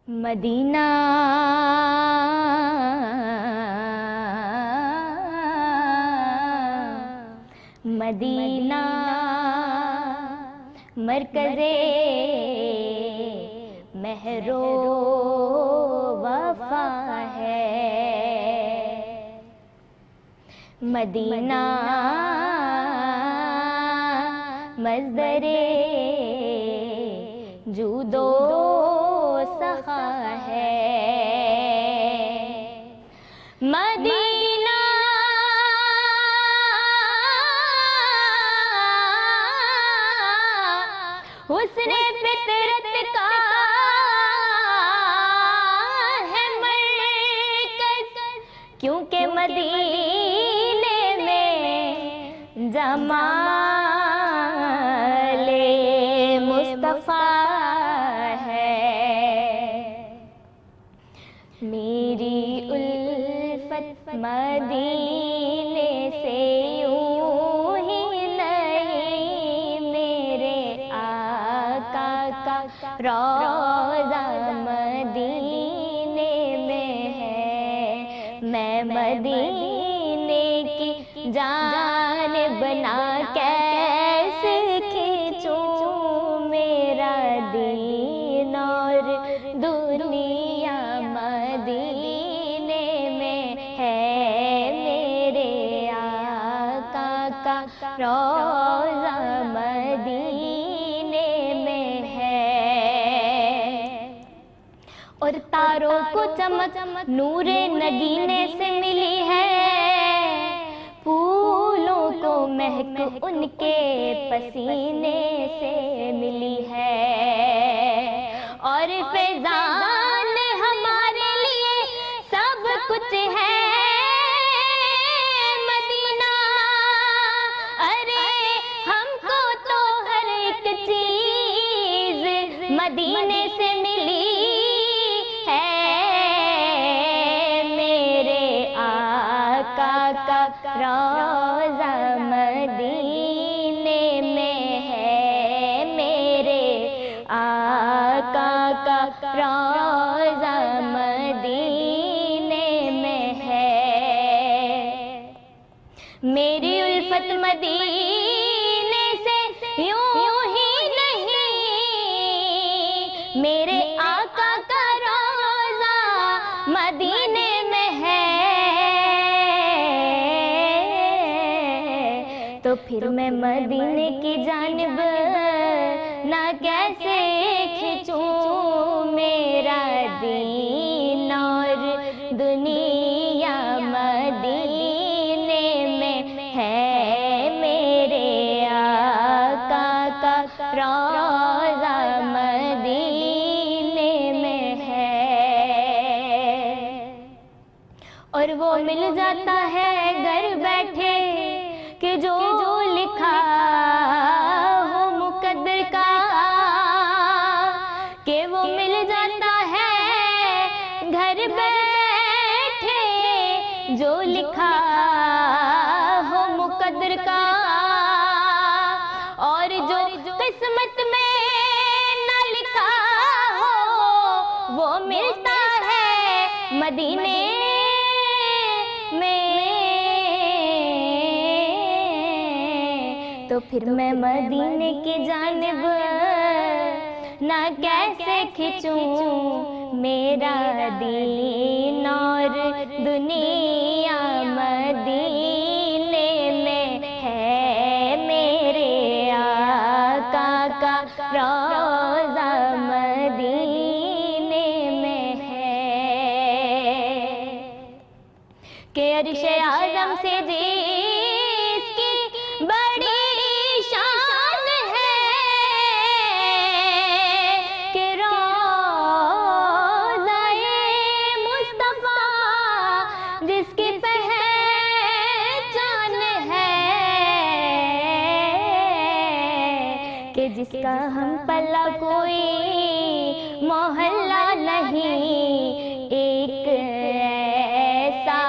Medina Medina मरकज़े महरो वफा है। Medina मज़दरे judo सखा है। मदीना हुस्ने फितरत का है मरकज़, क्योंकि मदीने में जमाले मुस्तफ़ा है। मेरी उल्फत मदीने से यूं ही नहीं, मेरे आका का रोज़ा मदीने में है। मैं मदीने की जान बना कैसे खींचूं, मेरा दीन और दुनिया मदीने में है। मेरे आका का रोज़ा मदीने में है। और तारों को चमक नूरे नगीने से मिली है, फूलों को महक उनके पसीने से मिली है। और फैज़ान हमारे लिए सब कुछ है मदीना। अरे हमको तो हर एक चीज मदीने से मिली है। मेरे आका का रोज़ा मदीने में है। मेरे आका का रोज़ा मदीने में है। मेरी उल्फत मदीने से यूं ही नहीं, मेरे आका का रोज़ा मदीने में है। तो फिर मैं मदीने की जानिब ना कैसे खींचूं, मेरा दीन और दुनिया मदीने में है। मेरे आका का रोज़ा मदीने में है। और वो मिल जाता है घर बैठे कि जो लिखा हो मुकद्दर का, कि वो मिल जाता है घर बैठे जो लिखा हो मुकद्दर का। और जो किस्मत में ना लिखा हो वो मिलता है मदीने में। तो फिर मैं मदीने की जानिब ना कैसे खींचूं, मेरा दीन और दुनिया मदीने में है। मेरे आका का रोज़ा मदीने में है। कि अर्शे आज़म से जिसकी बड़ी शान है, कि रोज़ाए मुस्तफ़ा जिसकी पहचान है, कि जिसका हम पल्ला कोई मोहल्ला नहीं, एक ऐसा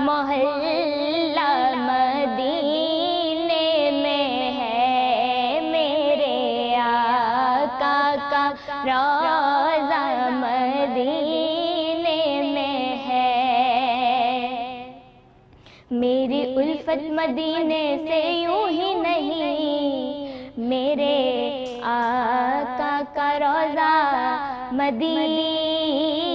मोहल्ला मदीने में है। मेरे आका का रोज़ा मदीने मेरी उल्फत मदीने से यूं ही नहीं, मेरे आका का रोज़ा मदीना